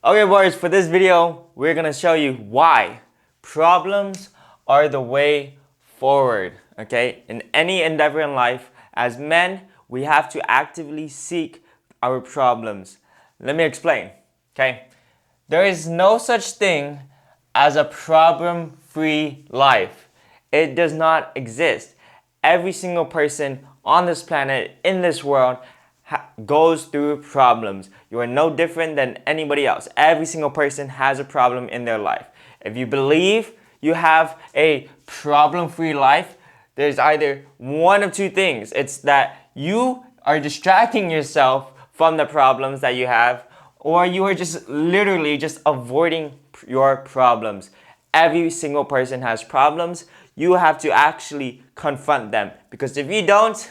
Okay, boys, for this video, we're gonna show you why problems are the way forward. Okay, in any endeavor in life, as men, we have to actively seek our problems. Let me explain. Okay, there is no such thing as a problem-free life. It does not exist. Every single person on this planet, in this world, goes through problems. You are no different than anybody else. Every single person has a problem in their life. If you believe you have a problem-free life, there's either one of two things. It's that you are distracting yourself from the problems that you have, or you are just literally just avoiding your problems. Every single person has problems. You have to actually confront them, because if you don't,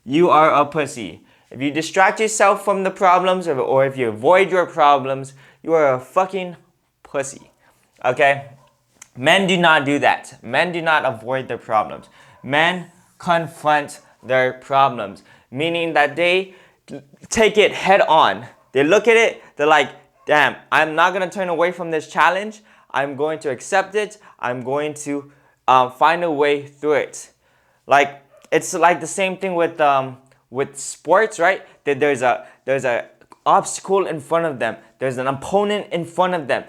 you are a pussy. If you distract yourself from the problems, or if you avoid your problems, you are a fucking pussy. Okay? Men do not do that. Men do not avoid their problems. Men confront their problems, meaning that they take it head on. They look at it, they're like, damn, I'm not gonna turn away from this challenge. I'm going to accept it. I'm going to find a way through it. Like, it's like the same thing with sports, right? That there's a obstacle in front of them. There's an opponent in front of them.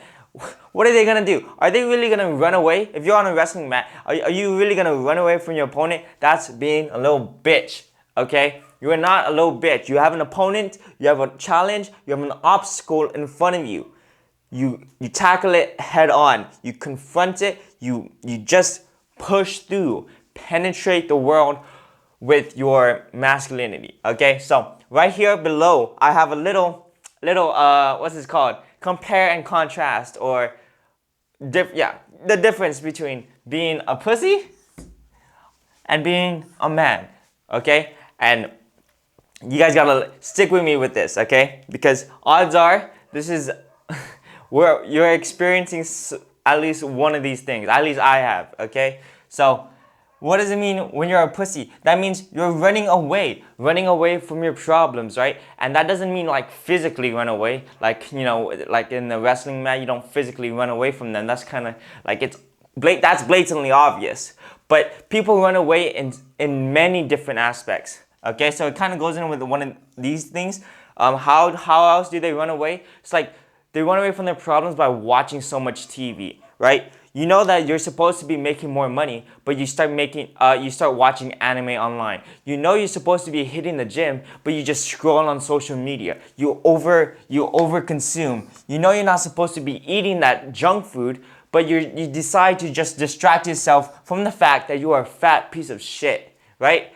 What are they gonna do? Are they really gonna run away? If you're on a wrestling mat, are you really gonna run away from your opponent? That's being a little bitch, okay? You are not a little bitch. You have an opponent, you have a challenge, you have an obstacle in front of you. You tackle it head on. You confront it. You just push through, penetrate the world with your masculinity. Okay, so right here below, I have a little what's this called? Compare and contrast, or the difference between being a pussy and being a man. Okay, and you guys gotta stick with me with this, okay? Because odds are this is where you're experiencing at least one of these things. At least I have, okay? So what does it mean when you're a pussy? That means you're running away from your problems, right? And that doesn't mean like physically run away, like, you know, like in the wrestling mat, you don't physically run away from them. That's kind of like that's blatantly obvious. But people run away in many different aspects. Okay, so it kind of goes in with one of these things. How else do they run away? It's like they run away from their problems by watching so much TV, right? You know that you're supposed to be making more money, but you start watching anime online. You know you're supposed to be hitting the gym, but you just scroll on social media. You over consume. You know you're not supposed to be eating that junk food, but you decide to just distract yourself from the fact that you are a fat piece of shit, right?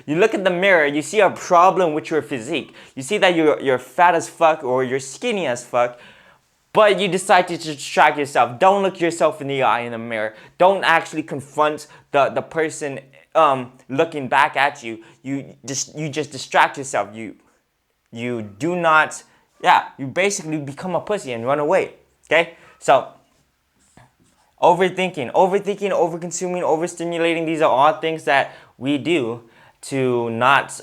You look at the mirror, you see a problem with your physique. You see that you're fat as fuck or you're skinny as fuck, but you decide to distract yourself. Don't look yourself in the eye in the mirror. Don't actually confront the person looking back at you. You just distract yourself. You do not, you basically become a pussy and run away. Okay? So overthinking, overconsuming, overstimulating, these are all things that we do to not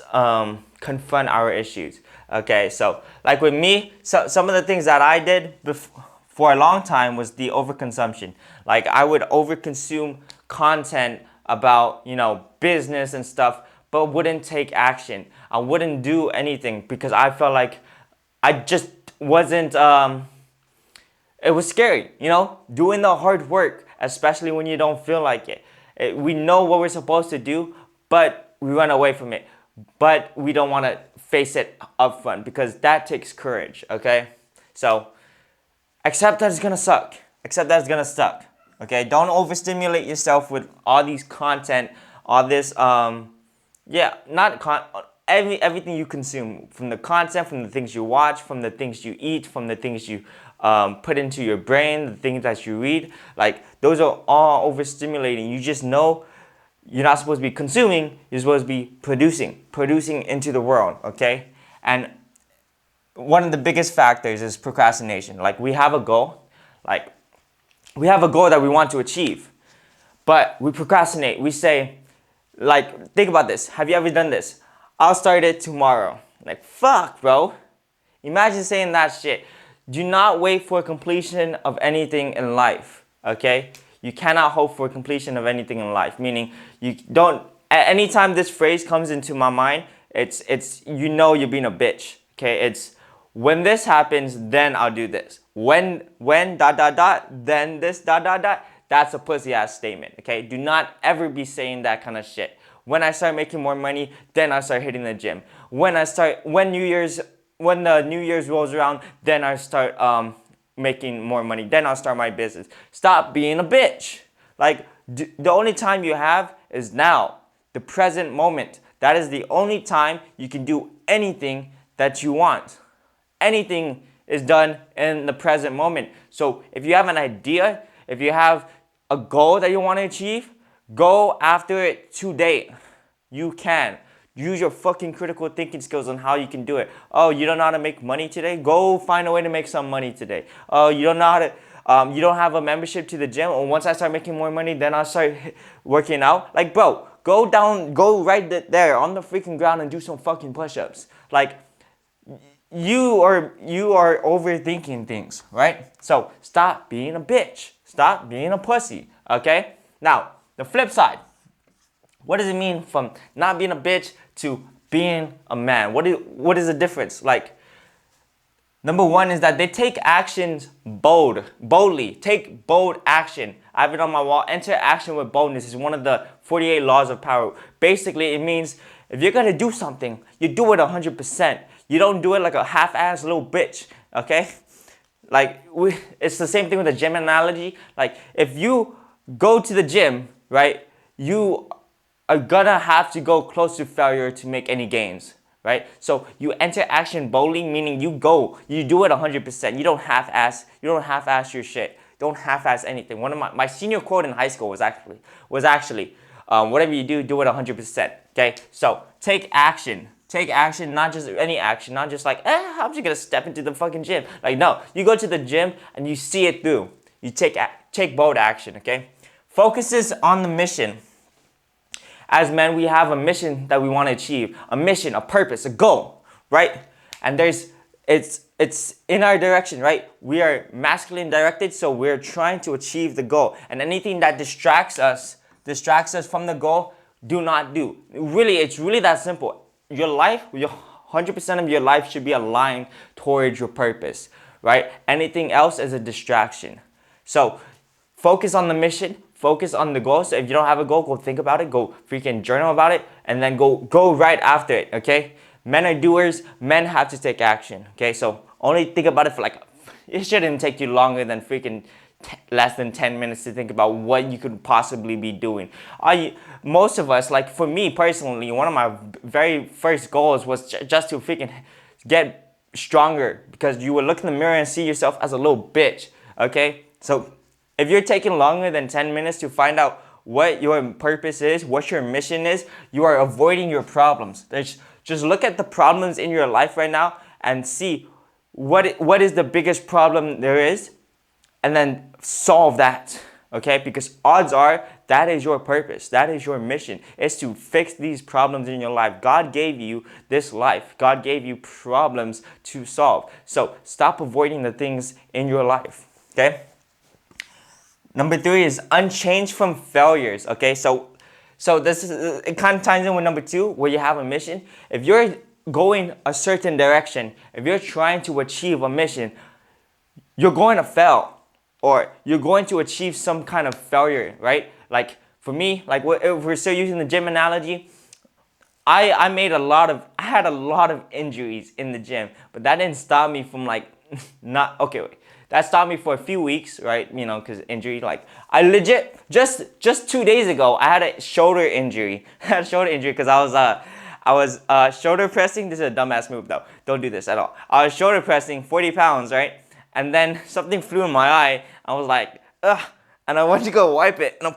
confront our issues. Okay, so like with me, some of the things that I did for a long time was the overconsumption. Like I would overconsume content about, you know, business and stuff, but wouldn't take action. I wouldn't do anything because I felt like I just wasn't it was scary, you know, doing the hard work, especially when you don't feel like it. We know what we're supposed to do, but we run away from it. But we don't want to face it up front because that takes courage, okay? So accept that it's gonna suck. Accept that it's gonna suck, okay? Don't overstimulate yourself with all these content, all this, everything you consume, from the content, from the things you watch, from the things you eat, from the things you put into your brain, the things that you read, like those are all overstimulating. You just know you're not supposed to be consuming, you're supposed to be producing into the world, okay? And one of the biggest factors is procrastination. Like we have a goal, that we want to achieve, but we procrastinate. We say, like, think about this. Have you ever done this? I'll start it tomorrow. Like, fuck, bro. Imagine saying that shit. Do not wait for completion of anything in life, okay? You cannot hope for completion of anything in life, meaning you don't, at any time this phrase comes into my mind, it's you know you're being a bitch, okay? It's when this happens, then I'll do this. When dot dot dot, then this dot dot dot, that's a pussy ass statement, okay? Do not ever be saying that kind of shit. When I start making more money, then I start hitting the gym. When the New Year's rolls around, then I start making more money. Then I'll start my business. Stop being a bitch. Like, the only time you have is now, the present moment. That is the only time you can do anything that you want. Anything is done in the present moment. So if you have an idea, if you have a goal that you want to achieve, go after it today. You can. Use your fucking critical thinking skills on how you can do it. Oh, you don't know how to make money today? Go find a way to make some money today. Oh, you don't know how to, you don't have a membership to the gym? Or once I start making more money, then I'll start working out? Like, bro, go right there on the freaking ground and do some fucking push-ups. Like, you are overthinking things, right? So stop being a bitch. Stop being a pussy, okay? Now, the flip side. What does it mean from not being a bitch to being a man? What is the difference? Like, number one is that they take actions boldly. Take bold action. I have it on my wall. Enter action with boldness is one of the 48 laws of power. Basically, it means if you're going to do something, you do it 100%. You don't do it like a half-ass little bitch, okay? Like, it's the same thing with the gym analogy. Like, if you go to the gym, right, you are gonna have to go close to failure to make any gains, right? So you enter action boldly, meaning you do it 100%. You don't half-ass your shit. Don't half-ass anything. One of my senior quote in high school was actually, whatever you do it 100%. Okay, so take action. Take action, not just any action, not just like, I'm just gonna step into the fucking gym. Like, no, you go to the gym and you see it through. You take bold action, okay? Focuses on the mission. As men, we have a mission that we want to achieve, a mission, a purpose, a goal, right? And it's in our direction, right? We are masculine directed, so we're trying to achieve the goal. And anything that distracts us from the goal, do not do. Really, it's really that simple. Your life, 100% of your life should be aligned towards your purpose, right? Anything else is a distraction. So focus on the mission. Focus on the goal. So if you don't have a goal, go think about it. Go freaking journal about it. And then go right after it, okay? Men are doers. Men have to take action, okay? So only think about it for like, it shouldn't take you longer than freaking less than 10 minutes to think about what you could possibly be doing. Most of us, like for me personally, one of my very first goals was just to freaking get stronger, because you would look in the mirror and see yourself as a little bitch, okay? So if you're taking longer than 10 minutes to find out what your purpose is, what your mission is, you are avoiding your problems. Just look at the problems in your life right now and see what is the biggest problem there is, and then solve that, okay? Because odds are that is your purpose. That is your mission, is to fix these problems in your life. God gave you this life. God gave you problems to solve. So stop avoiding the things in your life, okay? Number 3 is unchanged from failures, okay? So this is, it kind of ties in with number 2, where you have a mission. If you're going a certain direction, if you're trying to achieve a mission, you're going to fail, or you're going to achieve some kind of failure, right? Like for me, like if we're still using the gym analogy, I had a lot of injuries in the gym, but that didn't stop me from like that stopped me for a few weeks, right? You know, because injury, like I legit just 2 days ago I had a shoulder injury. I had a shoulder injury because I was shoulder pressing. This is a dumbass move though. Don't do this at all. I was shoulder pressing 40 pounds, right? And then something flew in my eye. I was like, ugh. And I went to go wipe it. And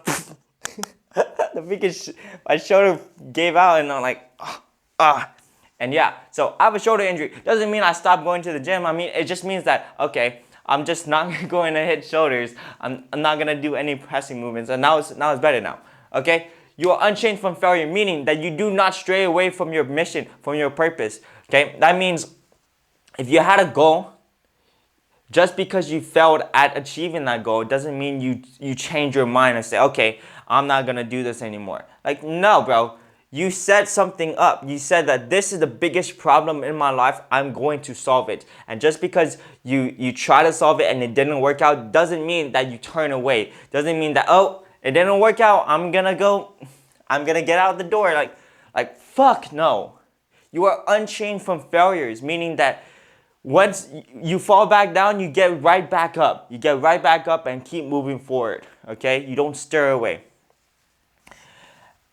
my shoulder gave out, and I'm like, And yeah, so I have a shoulder injury. Doesn't mean I stopped going to the gym. I mean, it just means that, okay, I'm just not going to hit shoulders. I'm not going to do any pressing movements. And now it's better now, okay? You are unchained from failure, meaning that you do not stray away from your mission, from your purpose, okay? That means if you had a goal, Just because you failed at achieving that goal doesn't mean you change your mind and say, okay, I'm not gonna do this anymore. Like, no, bro. You set something up. You said that this is the biggest problem in my life. I'm going to solve it. And just because you try to solve it and it didn't work out doesn't mean that you turn away. Doesn't mean that, oh, it didn't work out. I'm gonna get out the door. Like fuck no. You are unchained from failures, meaning that once you fall back down, you get right back up. You get right back up and keep moving forward. Okay? You don't stir away.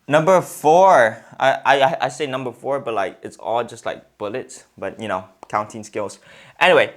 Number 4, I say number 4, but like it's all just like bullets, but you know, counting skills. Anyway,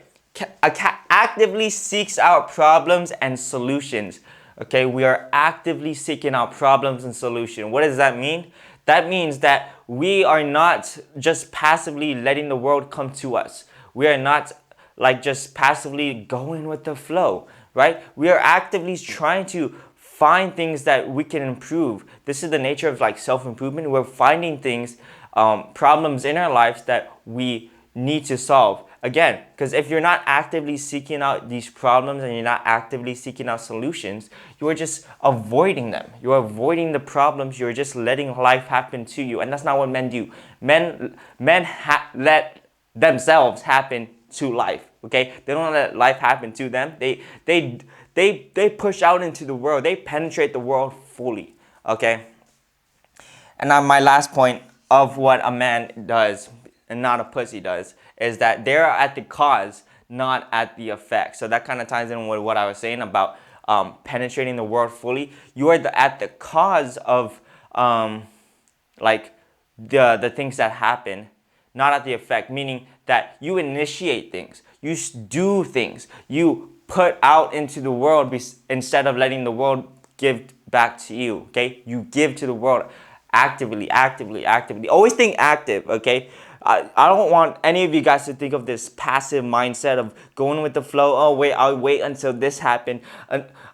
actively seeks out problems and solutions. Okay, we are actively seeking out problems and solutions. What does that mean? That means that we are not just passively letting the world come to us. We are not like just passively going with the flow, right? We are actively trying to find things that we can improve. This is the nature of like self-improvement. We're finding things, problems in our lives that we need to solve. Again, because if you're not actively seeking out these problems and you're not actively seeking out solutions, you are just avoiding them. You're avoiding the problems. You're just letting life happen to you. And that's not what men do. Men let themselves happen to life. Okay? They don't let life happen to them. They push out into the world. They penetrate the world fully. Okay? And now my last point of what a man does and not a pussy does is that they're at the cause, not at the effect. So that kind of ties in with what I was saying about penetrating the world fully. You are at the cause of like the things that happen, not at the effect, meaning that you initiate things, you do things, you put out into the world instead of letting the world give back to you. Okay, you give to the world actively. Always think active. Okay, I don't want any of you guys to think of this passive mindset of going with the flow. Oh wait, I'll wait until this happens.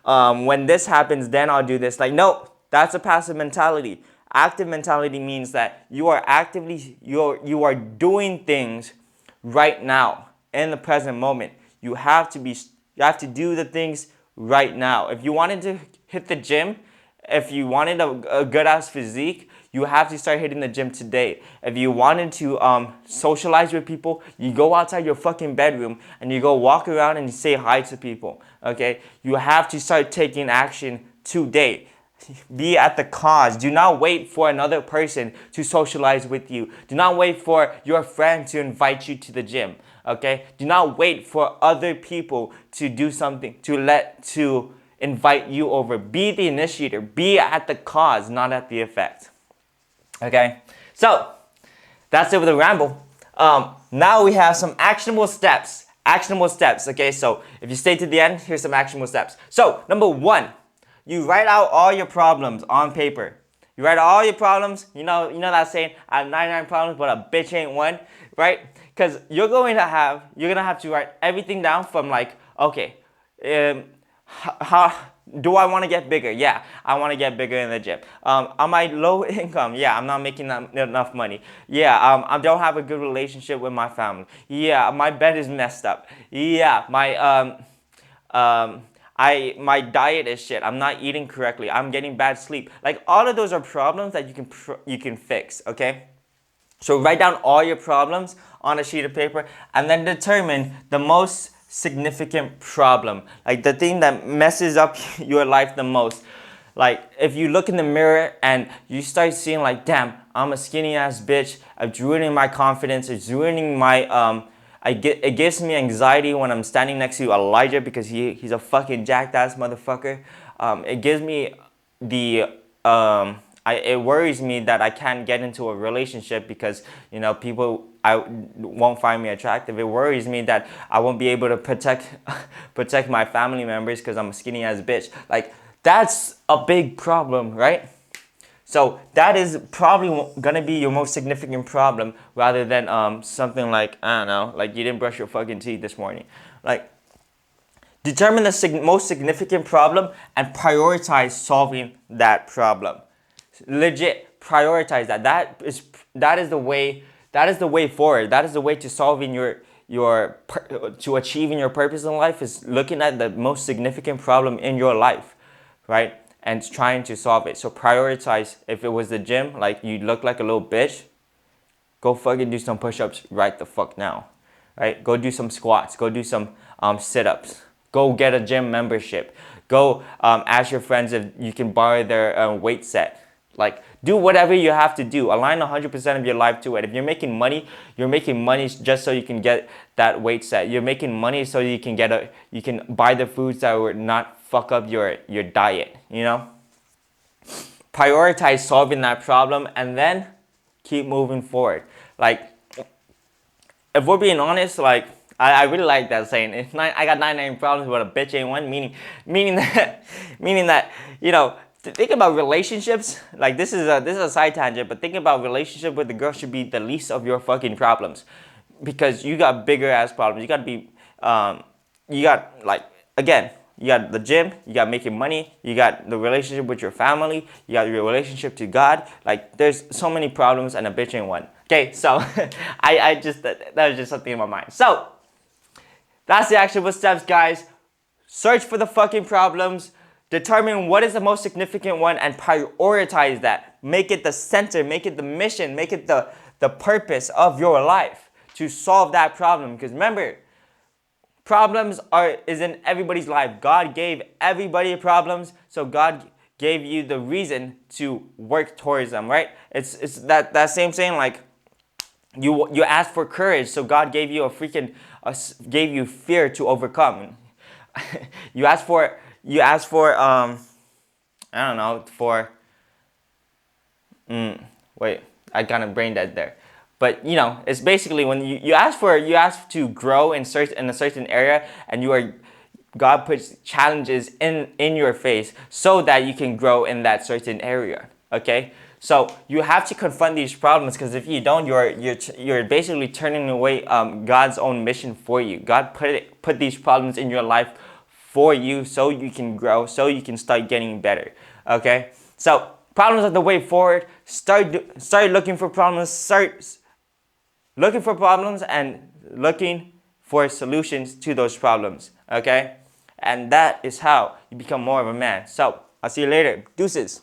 When this happens, then I'll do this. Like, no, that's a passive mentality. Active mentality means that you are actively you are doing things right now in the present moment. You have to do the things right now. If you wanted to hit the gym, if you wanted a good ass physique, you have to start hitting the gym today. If you wanted to socialize with people, you go outside your fucking bedroom and you go walk around and you say hi to people. Okay? You have to start taking action today. Be at the cause. Do not wait for another person to socialize with you. Do not wait for your friend to invite you to the gym. Okay? Do not wait for other people to do something, to invite you over. Be the initiator. Be at the cause, not at the effect. Okay? So, that's it with the ramble. Now we have some actionable steps. Okay? So, if you stay to the end, here's some actionable steps. So, number 1, you write out all your problems on paper. You write all your problems. You know that saying, I have 99 problems, but a bitch ain't one, right? Because you're gonna have to write everything down from like, okay, how do I want to get bigger? Yeah, I want to get bigger in the gym. Am I low income? Yeah, I'm not making enough money. Yeah, I don't have a good relationship with my family. Yeah, my bed is messed up. Yeah, my diet is shit. I'm not eating correctly. I'm getting bad sleep. Like, all of those are problems that you can fix, okay? So write down all your problems on a sheet of paper and then determine the most significant problem. Like the thing that messes up your life the most. Like, if you look in the mirror and you start seeing like, damn, I'm a skinny ass bitch. It's ruining my confidence. It's ruining my it gives me anxiety when I'm standing next to Elijah because he's a fucking jacked ass motherfucker. It gives me it worries me that I can't get into a relationship because, you know, people won't find me attractive. It worries me that I won't be able to protect my family members because I'm a skinny ass bitch. Like, that's a big problem, right? So that is probably gonna be your most significant problem rather than something like, I don't know, like you didn't brush your fucking teeth this morning. Like, determine the most significant problem and prioritize solving that problem. Legit, prioritize that. That is the way forward. That is the way to solving to achieving your purpose in life is looking at the most significant problem in your life, right? And trying to solve it. So prioritize. If it was the gym, like you look like a little bitch, go fucking do some push-ups right the fuck now, right? Go do some squats. Go do some sit-ups. Go get a gym membership. Go ask your friends if you can borrow their weight set. Like, do whatever you have to do. Align 100% of your life to it. If you're making money just so you can get that weight set. You're making money so you can you can buy the foods that would not fuck up your diet, you know? Prioritize solving that problem and then keep moving forward. Like, if we're being honest, like, I really like that saying. I got 99 problems, but a bitch ain't one. Meaning that, you know, think about relationships. Like, this is a side tangent, but thinking about relationship with the girl should be the least of your fucking problems, because you got bigger ass problems. You got to be, you got, like, again, you got the gym, you got making money, you got the relationship with your family, you got your relationship to God. Like, there's so many problems and a bitch ain't one. Okay, so I just, that was just something in my mind. So that's the actionable steps, guys. Search for the fucking problems, determine what is the most significant one, and prioritize that. Make it the center, make it the mission, make it the purpose of your life to solve that problem. Because remember, problems is in everybody's life. God gave everybody problems, so God gave you the reason to work towards them, right? It's that same saying, like, you asked for courage, so God gave you gave you fear to overcome. you asked for I don't know, wait, I kind of brain dead there. But you know, it's basically when you ask to grow in a certain area, and God puts challenges in your face so that you can grow in that certain area. Okay? So you have to confront these problems, because if you don't, you're basically turning away God's own mission for you. God put these problems in your life for you so you can grow, so you can start getting better. Okay? So problems are the way forward. Start looking for problems. Start looking for problems and looking for solutions to those problems. Okay? And that is how you become more of a man. So I'll see you later. Deuces.